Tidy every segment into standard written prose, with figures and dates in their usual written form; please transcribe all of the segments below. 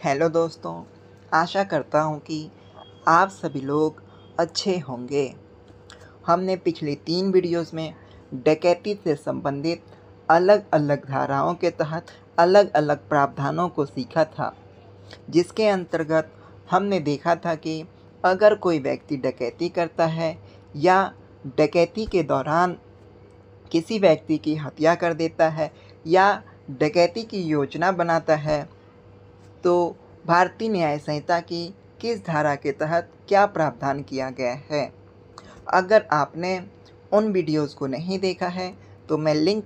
Hello दोस्तों, आशा करता हूँ कि आप सभी लोग अच्छे होंगे। हमने पिछले 3 वीडियोज़ में डकैती से संबंधित अलग-अलग धाराओं के तहत अलग-अलग प्रावधानों को सीखा था, जिसके अंतर्गत हमने देखा था कि अगर कोई व्यक्ति डकैती करता है या डकैती के दौरान किसी व्यक्ति की हत्या कर देता है या डकैती की योजना बनाता है, तो भारतीय न्याय संहिता की किस धारा के तहत क्या प्रावधान किया गया है। अगर आपने उन वीडियोज़ को नहीं देखा है तो मैं लिंक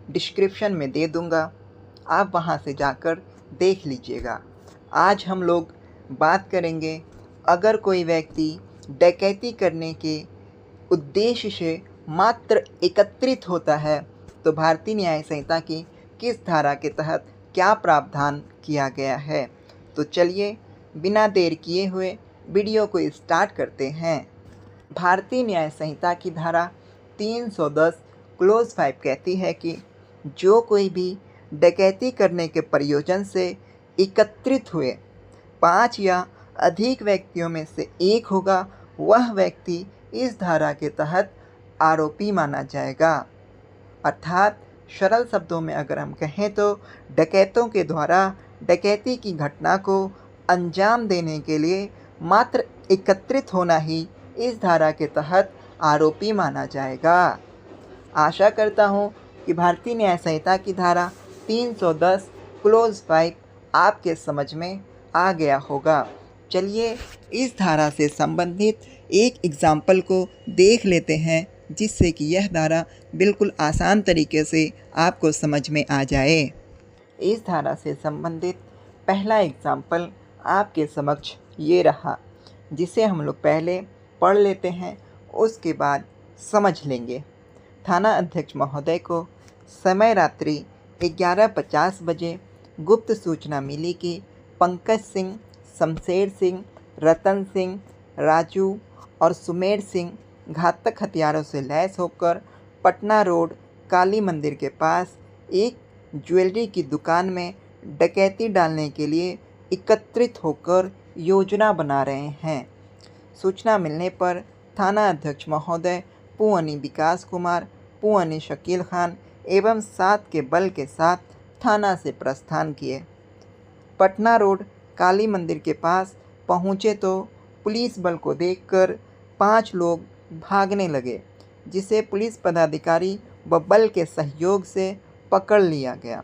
डिस्क्रिप्शन में दे दूँगा, आप वहां से जाकर देख लीजिएगा। आज हम लोग बात करेंगे, अगर कोई व्यक्ति डकैती करने के उद्देश्य से मात्र एकत्रित होता है तो भारतीय न्याय संहिता की किस धारा के तहत क्या प्रावधान किया गया है। तो चलिए बिना देर किए हुए वीडियो को स्टार्ट करते हैं। भारतीय न्याय संहिता की धारा 310 क्लोज 5 कहती है कि जो कोई भी डकैती करने के प्रयोजन से एकत्रित हुए 5 या अधिक व्यक्तियों में से एक होगा, वह व्यक्ति इस धारा के तहत आरोपी माना जाएगा। अर्थात सरल शब्दों में अगर हम कहें तो डकैतों के द्वारा डकैती की घटना को अंजाम देने के लिए मात्र एकत्रित होना ही इस धारा के तहत आरोपी माना जाएगा। आशा करता हूँ कि भारतीय न्याय संहिता की धारा 310 क्लोज 5 आपके समझ में आ गया होगा। चलिए इस धारा से संबंधित एक एग्ज़ाम्पल को देख लेते हैं, जिससे कि यह धारा बिल्कुल आसान तरीके से आपको समझ में आ जाए। इस धारा से संबंधित पहला एग्ज़ाम्पल आपके समक्ष ये रहा, जिसे हम लोग पहले पढ़ लेते हैं, उसके बाद समझ लेंगे। थाना अध्यक्ष महोदय को समय रात्रि 11:50 बजे गुप्त सूचना मिली कि पंकज सिंह, शमशेर सिंह, रतन सिंह, राजू और सुमेर सिंह घातक हथियारों से लैस होकर पटना रोड काली मंदिर के पास एक ज्वेलरी की दुकान में डकैती डालने के लिए एकत्रित होकर योजना बना रहे हैं। सूचना मिलने पर थाना अध्यक्ष महोदय पुअनी विकास कुमार, पुअनी शकील खान एवं 7 के बल के साथ थाना से प्रस्थान किए। पटना रोड काली मंदिर के पास पहुँचे तो पुलिस बल को देखकर 5 लोग भागने लगे, जिसे पुलिस पदाधिकारी व बल के सहयोग से पकड़ लिया गया।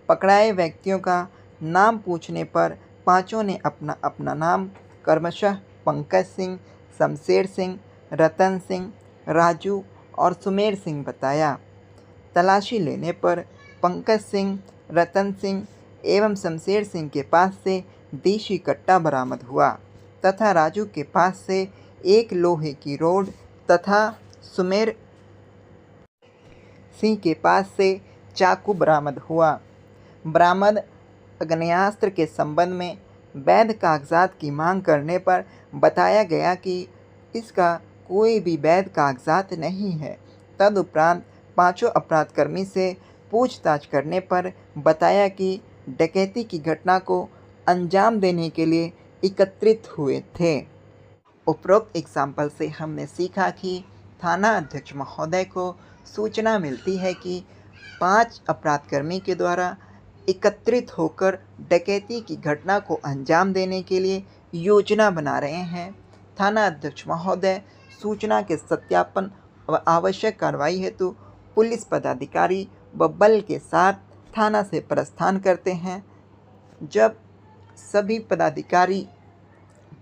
पकड़ाए व्यक्तियों का नाम पूछने पर पांचों ने अपना अपना नाम क्रमशः पंकज सिंह, शमशेर सिंह, रतन सिंह, राजू और सुमेर सिंह बताया। तलाशी लेने पर पंकज सिंह, रतन सिंह एवं शमशेर सिंह के पास से देशी कट्टा बरामद हुआ तथा राजू के पास से एक लोहे की रोड तथा सुमेर सिंह के पास से चाकू बरामद हुआ। बरामद आग्नेयास्त्र के संबंध में वैध कागजात की मांग करने पर बताया गया कि इसका कोई भी वैध कागजात नहीं है। तदुपरांत पांचों अपराधकर्मी से पूछताछ करने पर बताया कि डकैती की घटना को अंजाम देने के लिए एकत्रित हुए थे। उपरोक्त एग्जाम्पल से हमने सीखा कि थाना अध्यक्ष महोदय को सूचना मिलती है कि 5 अपराधकर्मी के द्वारा एकत्रित होकर डकैती की घटना को अंजाम देने के लिए योजना बना रहे हैं। थाना अध्यक्ष महोदय सूचना के सत्यापन व आवश्यक कार्रवाई हेतु पुलिस पदाधिकारी व बल के साथ थाना से प्रस्थान करते हैं। जब सभी पदाधिकारी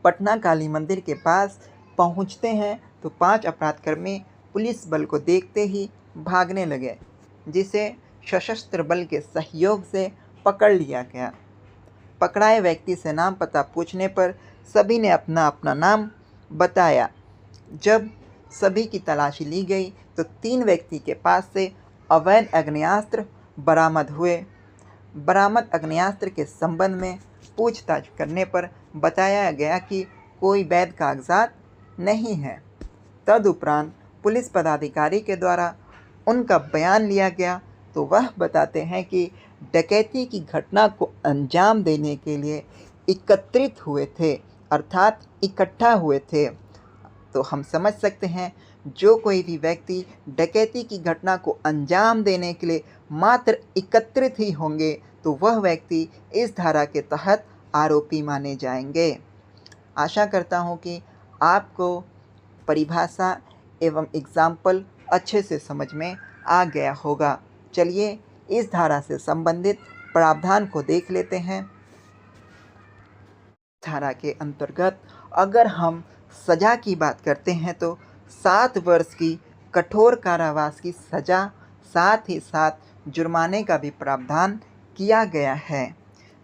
पटना काली मंदिर के पास पहुंचते हैं तो 5 अपराधकर्मी पुलिस बल को देखते ही भागने लगे, जिसे सशस्त्र बल के सहयोग से पकड़ लिया गया। पकड़ाए व्यक्ति से नाम पता पूछने पर सभी ने अपना अपना नाम बताया। जब सभी की तलाशी ली गई तो 3 व्यक्ति के पास से अवैध आग्नेयास्त्र बरामद हुए। बरामद आग्नेयास्त्र के संबंध में पूछताछ करने पर बताया गया कि कोई वैध कागजात नहीं है। तदुपरांत पुलिस पदाधिकारी के द्वारा उनका बयान लिया गया तो वह बताते हैं कि डकैती की घटना को अंजाम देने के लिए एकत्रित हुए थे, अर्थात इकट्ठा हुए थे। तो हम समझ सकते हैं, जो कोई भी व्यक्ति डकैती की घटना को अंजाम देने के लिए मात्र एकत्रित ही होंगे, तो वह व्यक्ति इस धारा के तहत आरोपी माने जाएंगे। आशा करता हूँ कि आपको परिभाषा एवं एग्जाम्पल अच्छे से समझ में आ गया होगा। चलिए इस धारा से संबंधित प्रावधान को देख लेते हैं। धारा के अंतर्गत अगर हम सज़ा की बात करते हैं तो 7 वर्ष की कठोर कारावास की सज़ा, साथ ही साथ जुर्माने का भी प्रावधान किया गया है।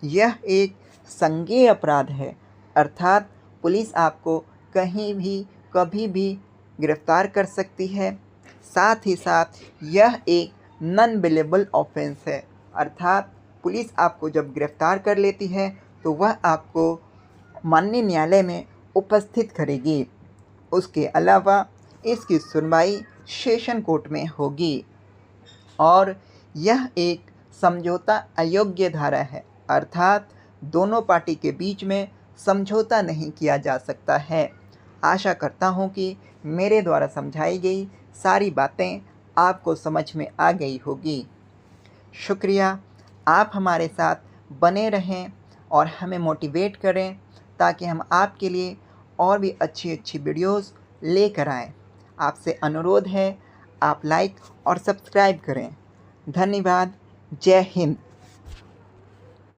यह एक संज्ञेय अपराध है, अर्थात पुलिस आपको कहीं भी कभी भी गिरफ्तार कर सकती है। साथ ही साथ यह एक नॉन बेलेबल ऑफेंस है, अर्थात पुलिस आपको जब गिरफ्तार कर लेती है तो वह आपको माननीय न्यायालय में उपस्थित करेगी। उसके अलावा इसकी सुनवाई सेशन कोर्ट में होगी और यह एक समझौता अयोग्य धारा है, अर्थात दोनों पार्टी के बीच में समझौता नहीं किया जा सकता है। आशा करता हूँ कि मेरे द्वारा समझाई गई सारी बातें आपको समझ में आ गई होगी। शुक्रिया, आप हमारे साथ बने रहें और हमें मोटिवेट करें ताकि हम आपके लिए और भी अच्छी अच्छी वीडियोस लेकर आएँ। आपसे अनुरोध है, आप लाइक और सब्सक्राइब करें। धन्यवाद। जय हिंद।